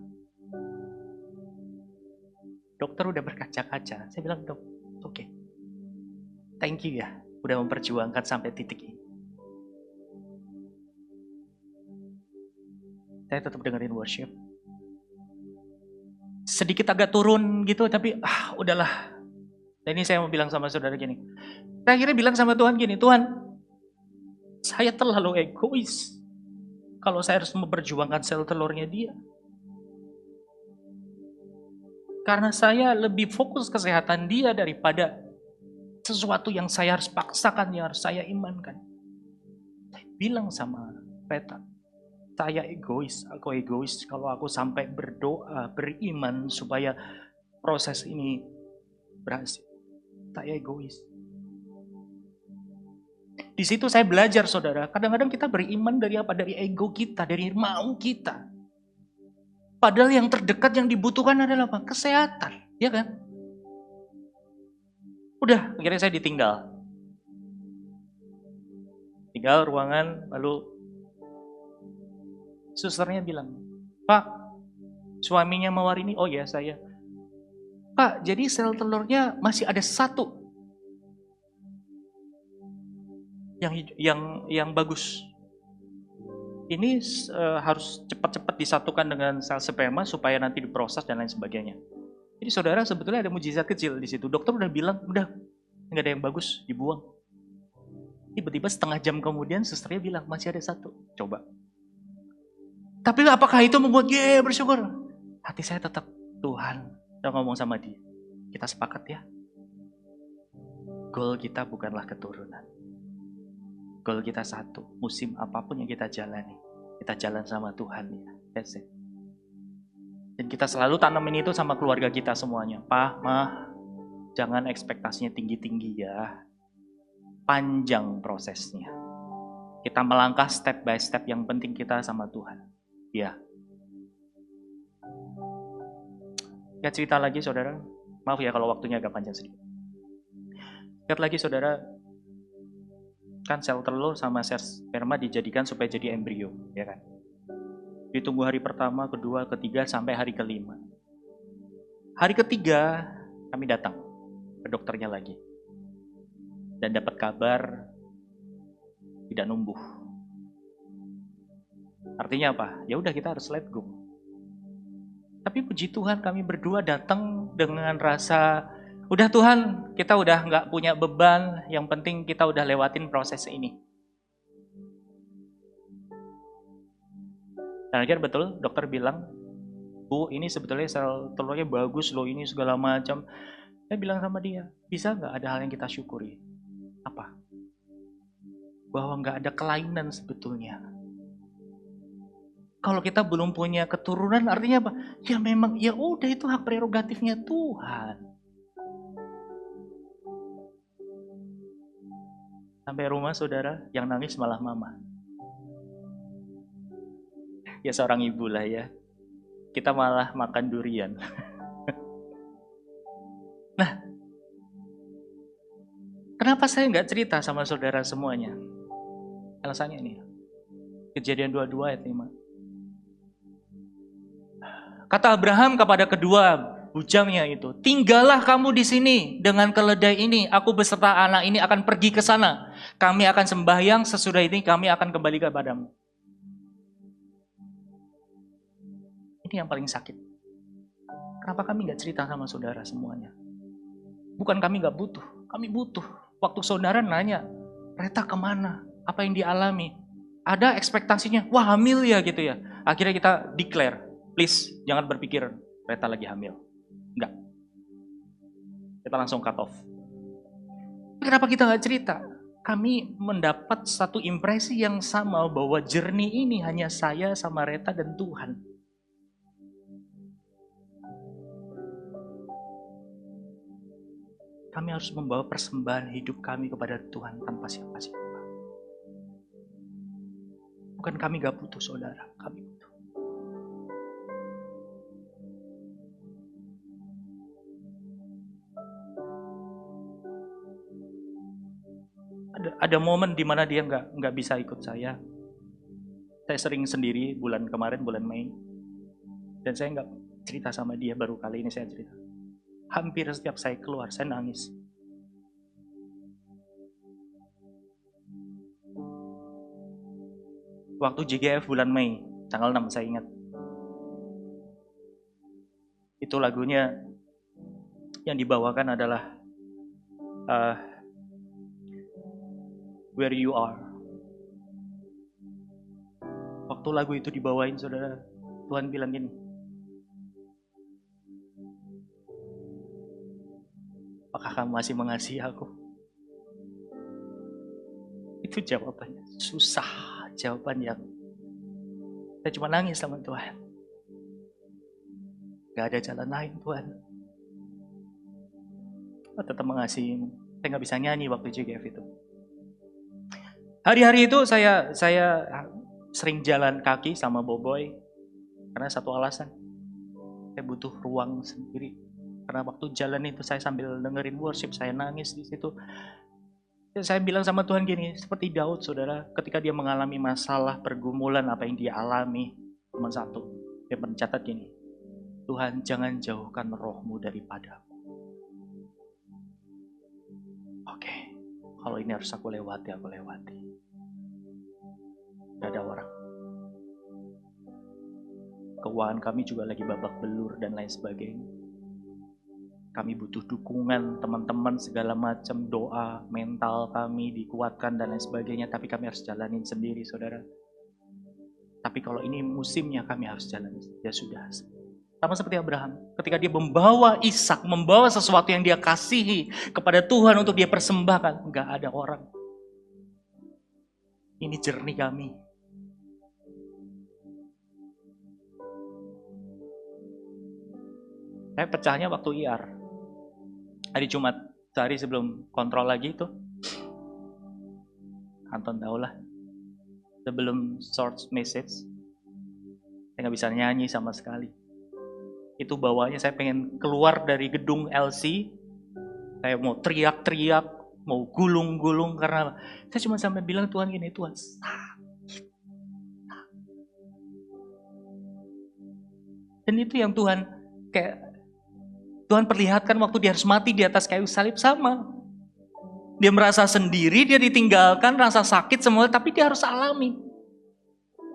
Dokter udah berkaca-kaca. Saya bilang, dok, oke. Thank you ya, udah memperjuangkan sampai titik ini. Saya tetap dengerin worship. Sedikit agak turun gitu, tapi udahlah. Dan ini saya mau bilang sama saudara gini. Saya akhirnya bilang sama Tuhan gini, Tuhan, saya terlalu egois kalau saya harus memperjuangkan sel telurnya dia. Karena saya lebih fokus kesehatan dia daripada sesuatu yang saya harus paksakan, yang harus saya imankan. Saya bilang sama Reta, saya egois, aku egois kalau aku sampai berdoa, beriman supaya proses ini berhasil. Saya egois. Di situ saya belajar, saudara. Kadang-kadang kita beriman dari apa? Dari ego kita, dari mau kita. Padahal yang terdekat yang dibutuhkan adalah apa? Kesehatan, ya kan? Udah, akhirnya saya ditinggal. Tinggal ruangan, lalu susternya bilang, Pak, suaminya Mawar ini, oh ya saya. Pak, jadi sel telurnya masih ada satu yang bagus. Ini harus cepat-cepat disatukan dengan sel sperma supaya nanti diproses dan lain sebagainya. Jadi saudara sebetulnya ada mujizat kecil di situ. Dokter udah bilang, udah nggak ada yang bagus, dibuang. Tiba-tiba setengah jam kemudian susternya bilang masih ada satu. Coba. Tapi apakah itu membuat dia bersyukur? Hati saya tetap, Tuhan, udah ngomong sama dia. Kita sepakat ya. Goal kita bukanlah keturunan. Goal kita satu, musim apapun yang kita jalani, kita jalan sama Tuhan ya. That's it. Dan kita selalu tanamin itu sama keluarga kita semuanya. Pa, Ma, jangan ekspektasinya tinggi-tinggi ya. Panjang prosesnya. Kita melangkah step by step, yang penting kita sama Tuhan. Ya. Ya cerita lagi saudara. Maaf ya kalau waktunya agak panjang sedikit. Lihat lagi saudara. Kan sel telur sama sel sperma dijadikan supaya jadi embrio, ya kan? Ditunggu hari pertama, kedua, ketiga, sampai hari kelima. Hari ketiga, kami datang ke dokternya lagi. Dan dapat kabar, tidak numbuh. Artinya apa? Ya udah kita harus let go. Tapi puji Tuhan kami berdua datang dengan rasa, udah Tuhan, kita udah nggak punya beban, yang penting kita udah lewatin proses ini. Dan akhirnya betul, dokter bilang, Bu, ini sebetulnya sel telurnya bagus loh, ini segala macam. Saya bilang sama dia, bisa nggak ada hal yang kita syukuri? Apa? Bahwa nggak ada kelainan sebetulnya. Kalau kita belum punya keturunan, artinya apa? Ya memang, ya udah itu hak prerogatifnya Tuhan. Sampai rumah saudara, yang nangis malah mama. Ya seorang ibu lah ya. Kita malah makan durian. Nah, kenapa saya nggak cerita sama saudara semuanya? Alasannya ini. Kejadian 22 ayat 5. Kata Abraham kepada kedua bujangnya itu, tinggallah kamu di sini dengan keledai ini. Aku beserta anak ini akan pergi ke sana. Kami akan sembahyang, sesudah ini kami akan kembali kepadamu. Ini yang paling sakit. Kenapa kami nggak cerita sama saudara semuanya? Bukan kami nggak butuh, kami butuh. Waktu saudara nanya, Reta kemana? Apa yang dialami? Ada ekspektasinya, wah hamil ya gitu ya. Akhirnya kita declare, please jangan berpikir Reta lagi hamil. Enggak. Kita langsung cut off. Kenapa kita nggak cerita? Kami mendapat satu impresi yang sama bahwa journey ini hanya saya sama Reta dan Tuhan. Kami harus membawa persembahan hidup kami kepada Tuhan tanpa siapa-siapa. Bukan kami gak butuh saudara, kami butuh. ada momen di mana dia nggak bisa ikut saya. Saya sering sendiri bulan kemarin, bulan Mei. Dan saya nggak cerita sama dia, baru kali ini saya cerita. Hampir setiap saya keluar, saya nangis. Waktu JGF bulan Mei, tanggal 6 saya ingat. Itu lagunya yang dibawakan adalah Where You Are. Waktu lagu itu dibawain, saudara, Tuhan bilang gini, apakah kamu masih mengasihi aku? Itu jawabannya, susah jawaban yang saya cuma nangis sama Tuhan. Gak ada jalan lain, Tuhan. Saya tetap mengasihimu. Saya gak bisa nyanyi waktu JGF itu. Hari-hari itu saya sering jalan kaki sama Boboy karena satu alasan. Saya butuh ruang sendiri. Karena waktu jalan itu saya sambil dengerin worship, saya nangis di situ. Saya bilang sama Tuhan gini, seperti Daud, saudara, ketika dia mengalami masalah, pergumulan, apa yang dia alami, cuma satu, dia mencatat gini, Tuhan jangan jauhkan rohmu daripadaku. Oke, kalau ini harus aku lewati, aku lewati. Gak ada orang. Keuangan kami juga lagi babak belur dan lain sebagainya. Kami butuh dukungan teman-teman, segala macam doa, mental kami dikuatkan dan lain sebagainya. Tapi kami harus jalanin sendiri, saudara. Tapi kalau ini musimnya kami harus jalanin. Ya sudah. Sama seperti Abraham. Ketika dia membawa Ishak, membawa sesuatu yang dia kasihi kepada Tuhan untuk dia persembahkan. Enggak ada orang. Ini jernih kami. Saya pecahnya waktu IR. Hari Jumat, sehari sebelum kontrol lagi itu. Anton tahulah. Sebelum short message, saya nggak bisa nyanyi sama sekali. Itu bawahnya saya pengen keluar dari gedung LC. Saya mau teriak-teriak, mau gulung-gulung karena saya cuma sampai bilang Tuhan gini, Tuhan sakit. Dan itu yang Tuhan Tuhan perlihatkan waktu dia harus mati di atas kayu salib sama. Dia merasa sendiri, dia ditinggalkan, rasa sakit semua, tapi dia harus alami.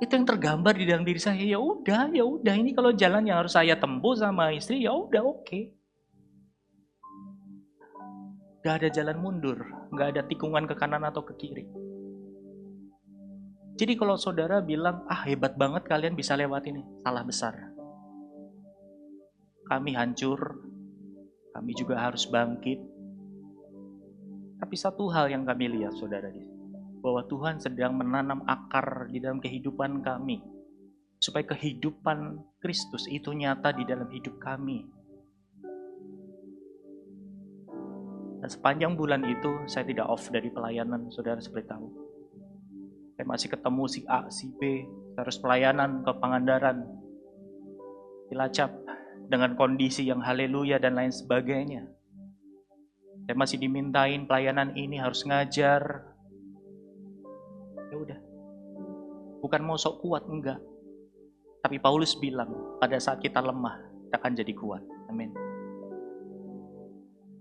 Itu yang tergambar di dalam diri saya. Ya udah, ini kalau jalan yang harus saya tempuh sama istri, ya udah oke. Gak ada jalan mundur, gak ada tikungan ke kanan atau ke kiri. Jadi kalau saudara bilang, hebat banget kalian bisa lewat ini, salah besar. Kami hancur, kami juga harus bangkit. Tapi satu hal yang kami lihat, saudara, bahwa Tuhan sedang menanam akar di dalam kehidupan kami. Supaya kehidupan Kristus itu nyata di dalam hidup kami. Dan sepanjang bulan itu, saya tidak off dari pelayanan, saudara seperti tahu. Saya masih ketemu si A, si B, terus pelayanan ke Pangandaran, Cilacap, dengan kondisi yang haleluya dan lain sebagainya. Saya masih dimintain pelayanan ini harus ngajar. Ya udah. Bukan mau sok kuat, enggak. Tapi Paulus bilang, pada saat kita lemah, kita akan jadi kuat. Amin.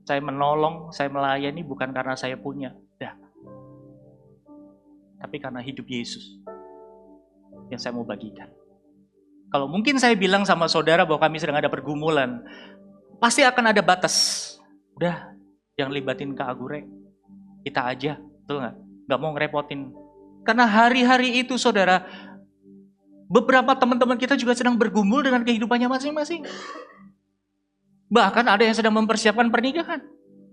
Saya menolong, saya melayani bukan karena saya punya. Dah. Tapi karena hidup Yesus yang saya mau bagikan. Kalau mungkin saya bilang sama saudara bahwa kami sedang ada pergumulan, pasti akan ada batas. Udah, jangan libatin Kak Agure. Kita aja, betul nggak? Nggak mau ngerepotin. Karena hari-hari itu saudara, beberapa teman-teman kita juga sedang bergumul dengan kehidupannya masing-masing. Bahkan ada yang sedang mempersiapkan pernikahan.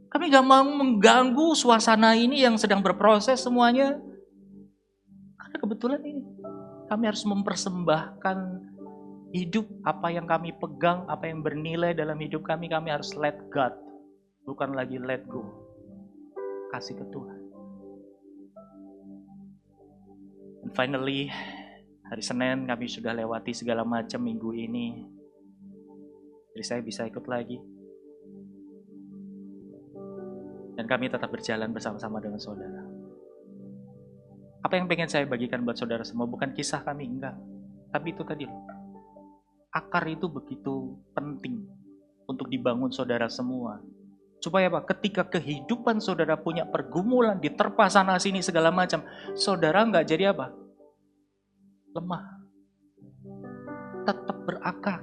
Kami nggak mau mengganggu suasana ini yang sedang berproses semuanya. Karena kebetulan ini, kami harus mempersembahkan hidup, apa yang kami pegang, apa yang bernilai dalam hidup kami harus let God. Bukan lagi let go. Kasih ke Tuhan. And finally, hari Senin kami sudah lewati segala macam minggu ini. Jadi saya bisa ikut lagi. Dan kami tetap berjalan bersama-sama dengan saudara. Apa yang pengen saya bagikan buat saudara semua bukan kisah kami, enggak. Tapi itu tadi, akar itu begitu penting untuk dibangun saudara semua. Supaya apa? Ketika kehidupan saudara punya pergumulan, diterpa sana sini segala macam, saudara nggak jadi apa? Lemah. Tetap berakar.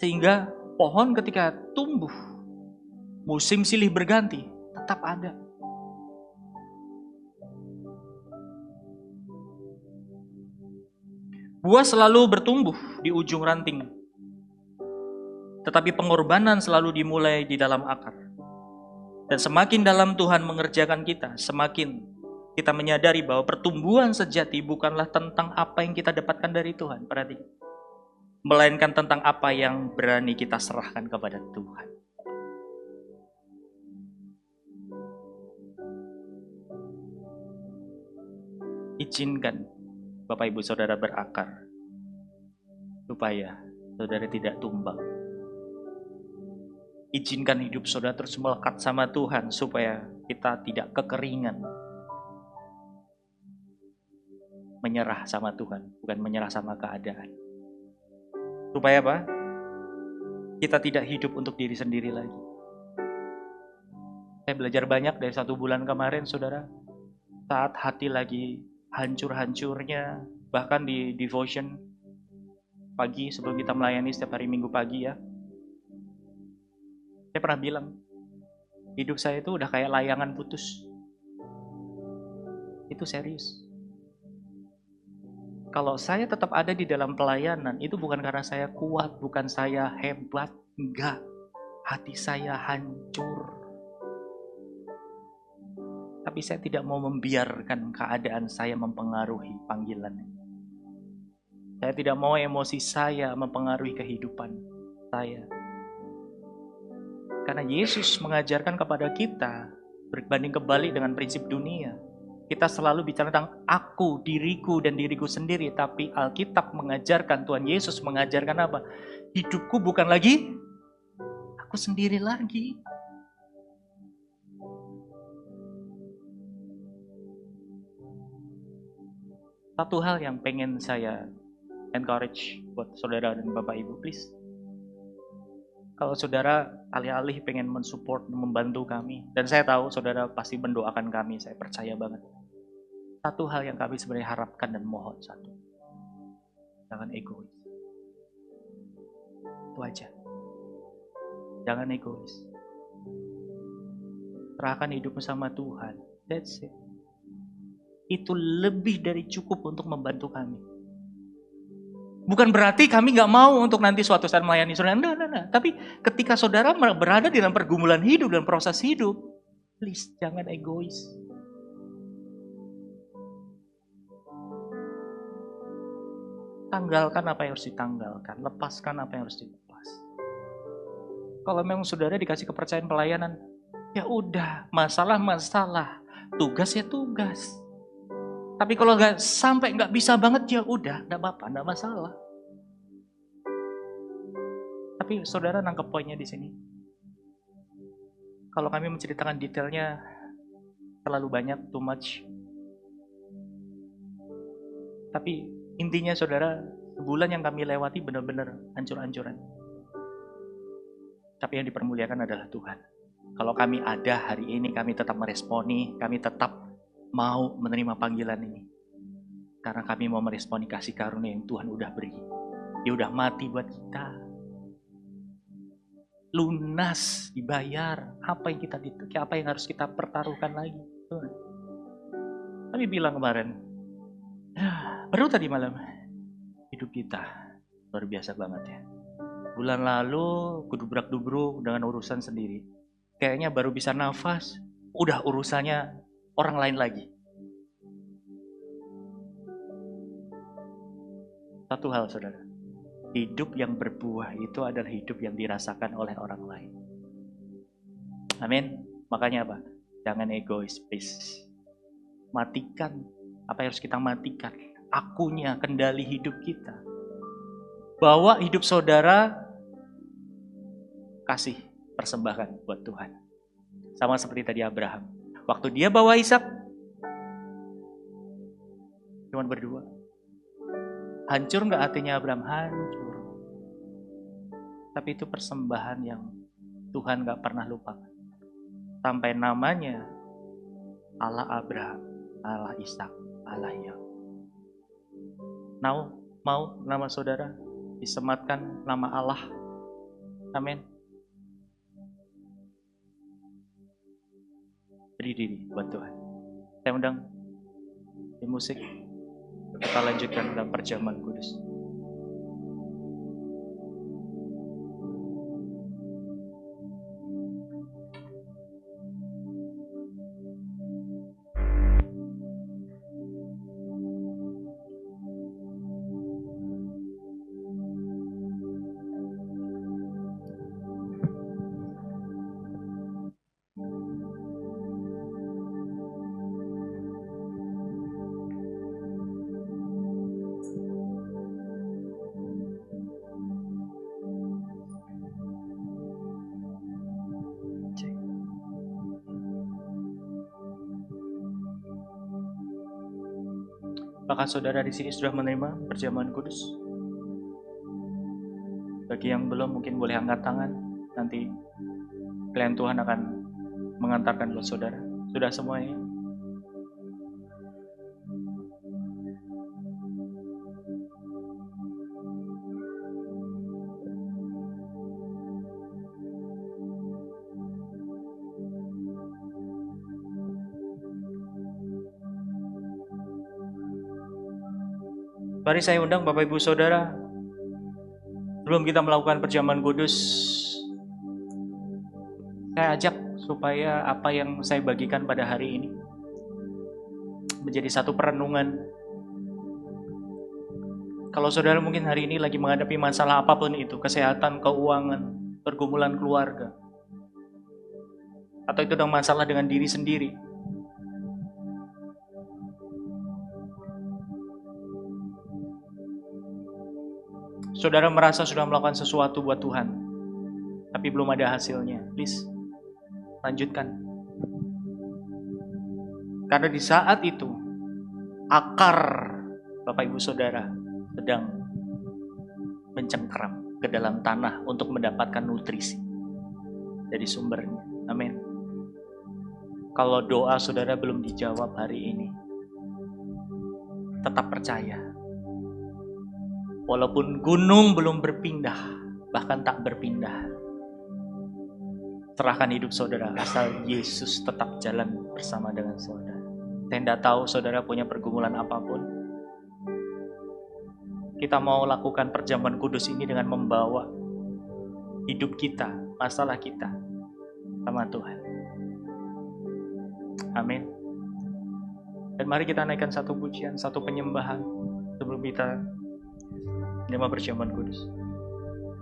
Sehingga pohon ketika tumbuh, musim silih berganti, tetap ada. Buah selalu bertumbuh di ujung ranting. Tetapi pengorbanan selalu dimulai di dalam akar. Dan semakin dalam Tuhan mengerjakan kita, semakin kita menyadari bahwa pertumbuhan sejati bukanlah tentang apa yang kita dapatkan dari Tuhan. Perhatikan. Melainkan tentang apa yang berani kita serahkan kepada Tuhan. Izinkan Bapak Ibu Saudara berakar, supaya saudara tidak tumbang. Izinkan hidup saudara terus melekat sama Tuhan, supaya kita tidak kekeringan. Menyerah sama Tuhan, bukan menyerah sama keadaan. Supaya apa? Kita tidak hidup untuk diri sendiri lagi. Saya belajar banyak dari 1 bulan kemarin, saudara. Saat hati lagi hancur-hancurnya, bahkan di devotion pagi sebelum kita melayani setiap hari Minggu pagi ya. Saya pernah bilang, hidup saya itu udah kayak layangan putus. Itu serius. Kalau saya tetap ada di dalam pelayanan, itu bukan karena saya kuat, bukan saya hebat, enggak. Hati saya hancur. Tapi saya tidak mau membiarkan keadaan saya mempengaruhi panggilan. Saya tidak mau emosi saya mempengaruhi kehidupan saya. Karena Yesus mengajarkan kepada kita, berbanding kebalik dengan prinsip dunia. Kita selalu bicara tentang aku, diriku, dan diriku sendiri. Tapi Alkitab mengajarkan, Tuhan Yesus mengajarkan apa? Hidupku bukan lagi aku sendiri lagi. Satu hal yang pengen saya encourage buat saudara dan Bapak Ibu, please. Kalau saudara alih-alih pengen mensupport, membantu kami, dan saya tahu saudara pasti mendoakan kami, saya percaya banget. Satu hal yang kami sebenarnya harapkan dan mohon, satu. Jangan egois. Itu aja. Jangan egois. Serahkan hidupmu sama Tuhan. That's it. Itu lebih dari cukup untuk membantu kami. Bukan berarti kami nggak mau untuk nanti suatu saat melayani saudara. Enggak. Tapi ketika saudara berada di dalam pergumulan hidup dan proses hidup, please jangan egois. Tanggalkan apa yang harus ditanggalkan, lepaskan apa yang harus dilepas. Kalau memang saudara dikasih kepercayaan pelayanan, ya udah, masalah, tugas ya tugas. Tapi kalau sampai nggak bisa banget, ya udah, nggak apa-apa, nggak masalah. Tapi saudara nangkep poinnya di sini. Kalau kami menceritakan detailnya terlalu banyak, too much. Tapi intinya saudara, sebulan yang kami lewati benar-benar hancur-hancuran. Tapi yang dipermuliakan adalah Tuhan. Kalau kami ada hari ini, kami tetap meresponi, kami tetap mau menerima panggilan ini. Karena kami mau meresponi kasih karunia yang Tuhan udah beri. Dia udah mati buat kita. Lunas, dibayar. Apa yang harus kita pertaruhkan lagi? Tuhan. Kami bilang kemarin, baru tadi malam, hidup kita luar biasa banget ya. Bulan lalu kudubrak-dubruk dengan urusan sendiri. Kayaknya baru bisa nafas, udah urusannya orang lain lagi. Satu hal saudara, hidup yang berbuah itu adalah hidup yang dirasakan oleh orang lain. Amin. Makanya apa? Jangan egois, please. Matikan apa yang harus kita matikan. Akunya, kendali hidup kita. Bawa hidup saudara, kasih persembahkan buat Tuhan. Sama seperti tadi Abraham. Waktu dia bawa Ishak, cuma berdua. Hancur nggak hatinya Abraham? Hancur. Tapi itu persembahan yang Tuhan nggak pernah lupakan. Sampai namanya Allah Abraham, Allah Ishak, Allah Yakub. Mau nama saudara disematkan nama Allah? Amin. Berdiri buat Tuhan. Saya undang di musik. Kita lanjutkan dalam perjamuan kudus. Apakah saudara di sini sudah menerima perjamuan kudus? Bagi yang belum, mungkin boleh angkat tangan. Nanti pelayan Tuhan akan mengantarkan buat saudara. Sudah semuanya? Mari saya undang Bapak Ibu Saudara, sebelum kita melakukan perjamuan kudus, saya ajak supaya apa yang saya bagikan pada hari ini menjadi satu perenungan. Kalau saudara mungkin hari ini lagi menghadapi masalah apapun itu, kesehatan, keuangan, pergumulan keluarga, atau itu ada masalah dengan diri sendiri, saudara merasa sudah melakukan sesuatu buat Tuhan, tapi belum ada hasilnya, please, lanjutkan. Karena di saat itu, akar Bapak Ibu Saudara sedang mencengkeram ke dalam tanah untuk mendapatkan nutrisi dari sumbernya. Amin. Kalau doa saudara belum dijawab hari ini, tetap percaya. Walaupun gunung belum berpindah, bahkan tak berpindah, serahkan hidup saudara, asal Yesus tetap jalan bersama dengan saudara. Saya tidak tahu saudara punya pergumulan apapun. Kita mau lakukan perjamuan kudus ini dengan membawa hidup kita, masalah kita sama Tuhan. Amin. Dan mari kita naikkan satu pujian, satu penyembahan sebelum kita menerima perjamuan kudus.